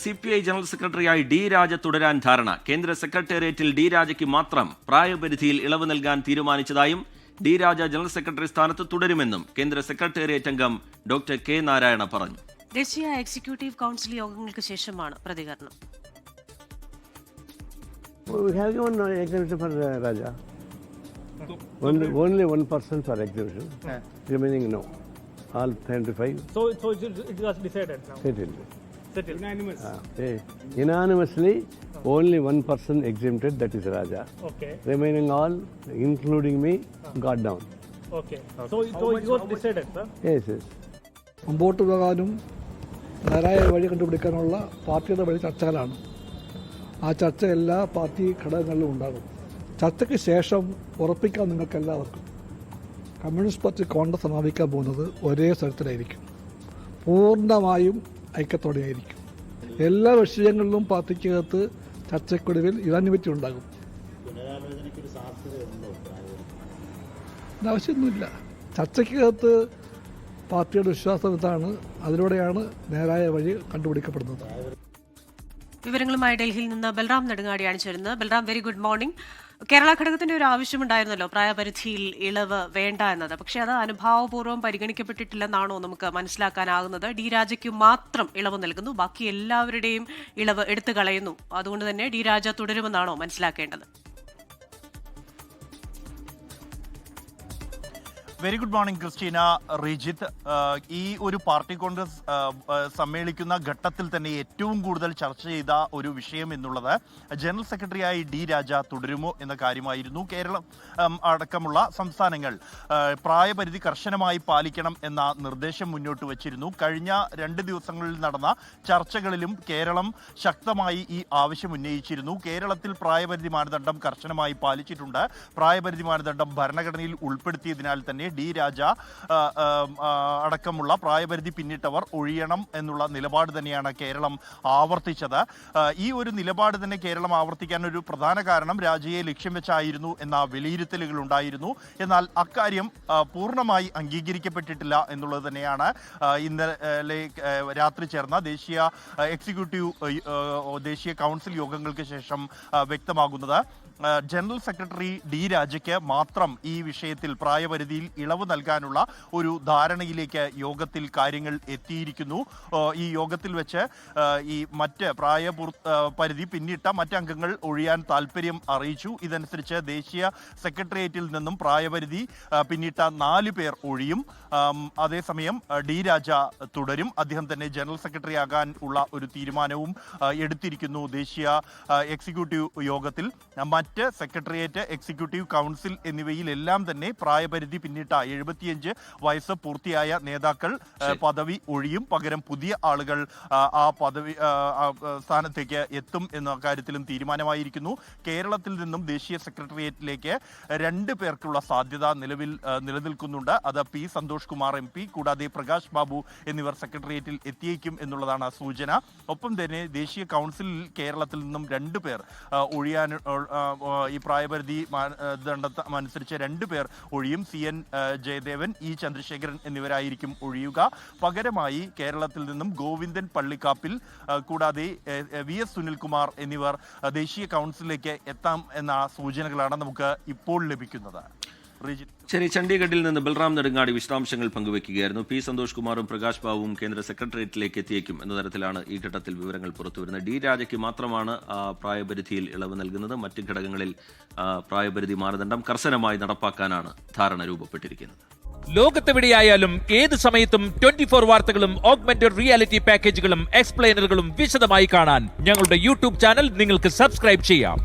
CPI general സെക്രട്ടറിയായി D രാജ തുടരാൻ ധാരണ. കേന്ദ്ര സെക്രട്ടേറിയറ്റിൽ ഡി രാജയ്ക്ക് മാത്രം പ്രായപരിധിയിൽ ഇളവ് നൽകാൻ തീരുമാനിച്ചതായും ഡി രാജ ജനറൽ സെക്രട്ടറി സ്ഥാനത്ത് തുടരുമെന്നും കേന്ദ്ര സെക്രട്ടേറിയറ്റ് അംഗം ഡോക്ടർ കെ നാരായണ പറഞ്ഞു. ദേശീയ എക്സിക്യൂട്ടീവ് കൗൺസിൽ യോഗങ്ങൾക്ക് ശേഷമാണ് പ്രതികരണം. We have given exemption for Raja. Only 1% for exemption. Remaining no. All 75. So it was decided now. Settled. Unanimous. Unanimously, only 1% exempted. That is Raja. Okay. Remaining all, including me, got down. Okay. So it was decided, sir. Yes. മുമ്പോട്ട് പോകാനും നേരായ വഴി കണ്ടുപിടിക്കാനുള്ള പാർട്ടിയുടെ വഴി ചർച്ചകളാണ്. ആ ചർച്ച എല്ലാ പാർട്ടി ഘടകങ്ങളിലും ഉണ്ടാകും. ചർച്ചയ്ക്ക് ശേഷം ഉറപ്പിക്കാൻ നിങ്ങൾക്ക് എല്ലാവർക്കും കമ്മ്യൂണിസ്റ്റ് പാർട്ടി കോൺഗ്രസ് സമാപിക്കാൻ പോകുന്നത് ഒരേ സ്ഥലത്തിലായിരിക്കും. പൂർണ്ണമായും ഐക്യത്തോടെയായിരിക്കും. എല്ലാ വിഷയങ്ങളിലും പാർട്ടിക്കകത്ത് ചർച്ചയ്ക്കൊടുവിൽ യുനാനിമിറ്റി ഉണ്ടാകും. ആവശ്യമൊന്നുമില്ല. ചർച്ചയ്ക്കകത്ത് പാർട്ടിയുടെ വിശ്വാസം ഇതാണ്. അതിലൂടെയാണ് നേരായ വഴി കണ്ടുപിടിക്കപ്പെടുന്നത്. വിവരങ്ങളുമായി ഡൽഹിയിൽ നിന്ന് ബൽറാം നെടുങ്ങാടിയാണ് ചേരുന്നത്. Balram, very good morning. Kerala ഘടകത്തിന്റെ ഒരു ആവശ്യമുണ്ടായിരുന്നല്ലോ പ്രായപരിധിയിൽ ഇളവ് വേണ്ട എന്നത്. പക്ഷേ അത് അനുഭാവപൂർവ്വം പരിഗണിക്കപ്പെട്ടിട്ടില്ലെന്നാണോ നമുക്ക് മനസ്സിലാക്കാനാകുന്നത്? ഡി രാജയ്ക്ക് മാത്രം ഇളവ് നൽകുന്നു, ബാക്കി എല്ലാവരുടെയും ഇളവ് എടുത്തു കളയുന്നു. അതുകൊണ്ട് തന്നെ ഡി രാജ തുടരുമെന്നാണോ മനസ്സിലാക്കേണ്ടത്? Very good morning Christina, Rijith. ഈ ഒരു പാർട്ടി കോൺഗ്രസ് സമ്മേളിക്കുന്ന ഘട്ടത്തിൽ തന്നെ ഏറ്റവും കൂടുതൽ ചർച്ച ചെയ്ത ഒരു വിഷയം എന്നുള്ളത് ജനറൽ സെക്രട്ടറിയായി ഡി രാജ തുടരുമോ എന്ന കാര്യമായിരുന്നു. കേരളം അടക്കമുള്ള സംസ്ഥാനങ്ങൾ പ്രായപരിധി കർശനമായി പാലിക്കണം എന്ന നിർദ്ദേശം മുന്നോട്ട് വച്ചിരുന്നു. കഴിഞ്ഞ 2 ദിവസങ്ങളിൽ നടന്ന ചർച്ചകളിലും കേരളം ശക്തമായി ഈ ആവശ്യം ഉന്നയിച്ചിരുന്നു. കേരളത്തിൽ പ്രായപരിധി മാനദണ്ഡം കർശനമായി പാലിച്ചിട്ടുണ്ട്. പ്രായപരിധി മാനദണ്ഡം ഭരണഘടനയിൽ ഉൾപ്പെടുത്തിയതിനാൽ തന്നെ ഡി രാജ അടക്കമുള്ള പ്രായപരിധി പിന്നിട്ടവർ ഒഴിയണം എന്നുള്ള നിലപാട് തന്നെയാണ് കേരളം ആവർത്തിച്ചത്. ഈ ഒരു നിലപാട് തന്നെ കേരളം ആവർത്തിക്കാൻ ഒരു പ്രധാന കാരണം രാജയെ ലക്ഷ്യം വെച്ചായിരുന്നു എന്ന വിലയിരുത്തലുകൾ ഉണ്ടായിരുന്നു. എന്നാൽ അക്കാര്യം പൂർണ്ണമായി അംഗീകരിക്കപ്പെട്ടിട്ടില്ല എന്നുള്ളത് തന്നെയാണ് ഇന്നലെ രാത്രി ചേർന്ന ദേശീയ കൗൺസിൽ യോഗങ്ങൾക്ക് ശേഷം വ്യക്തമാകുന്നത്. ജനറൽ സെക്രട്ടറി ഡി രാജയ്ക്ക് മാത്രം ഈ വിഷയത്തിൽ പ്രായപരിധിയിൽ ഇളവ് നൽകാനുള്ള ഒരു ധാരണയിലേക്ക് യോഗത്തിൽ കാര്യങ്ങൾ എത്തിയിരിക്കുന്നു. ഈ യോഗത്തിൽ വെച്ച് ഈ മറ്റ് പരിധി പിന്നിട്ട മറ്റംഗങ്ങൾ ഒഴിയാൻ താല്പര്യം അറിയിച്ചു. ഇതനുസരിച്ച് ദേശീയ സെക്രട്ടേറിയറ്റിൽ നിന്നും പ്രായപരിധി പിന്നിട്ട 4 പേർ ഒഴിയും. അതേസമയം ഡി രാജ തുടരും. അദ്ദേഹം തന്നെ ജനറൽ സെക്രട്ടറി ആകാൻ ഉള്ള ഒരു തീരുമാനവും എടുത്തിരിക്കുന്നു ദേശീയ എക്സിക്യൂട്ടീവ് യോഗത്തിൽ. മറ്റ് സെക്രട്ടേറിയറ്റ്, എക്സിക്യൂട്ടീവ് കൗൺസിൽ എന്നിവയിലെല്ലാം തന്നെ പ്രായപരിധി പിന്നിട്ട 75 വയസ്സ് പൂർത്തിയായ നേതാക്കൾ പദവി ഒഴിയും. പകരം പുതിയ ആളുകൾ ആ പദവി സ്ഥാനത്തേക്ക് എത്തും എന്ന കാര്യത്തിലും തീരുമാനമായിരിക്കുന്നു. കേരളത്തിൽ നിന്നും ദേശീയ സെക്രട്ടേറിയറ്റിലേക്ക് 2 പേർക്കുള്ള സാധ്യത നിലവിൽ നിലനിൽക്കുന്നുണ്ട്. അത് പി സന്തോഷ് കുമാർ MP കൂടാതെ പ്രകാശ് ബാബു എന്നിവർ സെക്രട്ടേറിയറ്റിൽ എത്തിയേക്കും എന്നുള്ളതാണ് സൂചന. ഒപ്പം തന്നെ ദേശീയ കൗൺസിലിൽ കേരളത്തിൽ നിന്നും 2 പേർ ഒഴിയാൻ ഈ പ്രായപരിധി മാനദണ്ഡമനുസരിച്ച് 2 പേർ ഒഴിയും. CN Jayadevan, E Chandrasekharan എന്നിവരായിരിക്കും ഒഴിയുക. പകരമായി കേരളത്തിൽ നിന്നും ഗോവിന്ദൻ പള്ളിക്കാപ്പിൽ കൂടാതെ VS സുനിൽകുമാർ എന്നിവർ ദേശീയ കൗൺസിലിലേക്ക് എത്താം എന്ന സൂചനകളാണ് നമുക്ക് ഇപ്പോൾ ലഭിക്കുന്നത്. ശരി, ചണ്ഡീഗഡിൽ നിന്ന് ബൽറാം നെടുങ്ങാടി വിശദാംശങ്ങൾ പങ്കുവയ്ക്കുകയായിരുന്നു. പി സന്തോഷ് കുമാറും പ്രകാശ് ബാബുവും കേന്ദ്ര സെക്രട്ടേറിയറ്റിലേക്ക് എത്തിയേക്കും എന്ന തരത്തിലാണ് ഈ ഘട്ടത്തിൽ വിവരങ്ങൾ പുറത്തുവരുന്നത്. ഡി രാജയ്ക്ക് മാത്രമാണ് പ്രായപരിധിയിൽ ഇളവ് നൽകുന്നത്. മറ്റ് ഘടകങ്ങളിൽ പ്രായപരിധി മാനദണ്ഡം കർശനമായി നടപ്പാക്കാനാണ് ധാരണ രൂപപ്പെട്ടിരിക്കുന്നത്. ലോകത്തെവിടെയായാലും ഏത് സമയത്തും 24 വാർത്തകളും ഓഗ്മെന്റഡ് റിയാലിറ്റി പാക്കേജുകളും എക്സ്പ്ലെയിനറുകളും വിശദമായി കാണാൻ ഞങ്ങളുടെ YouTube ചാനൽ നിങ്ങൾക്ക് സബ്സ്ക്രൈബ് ചെയ്യാം.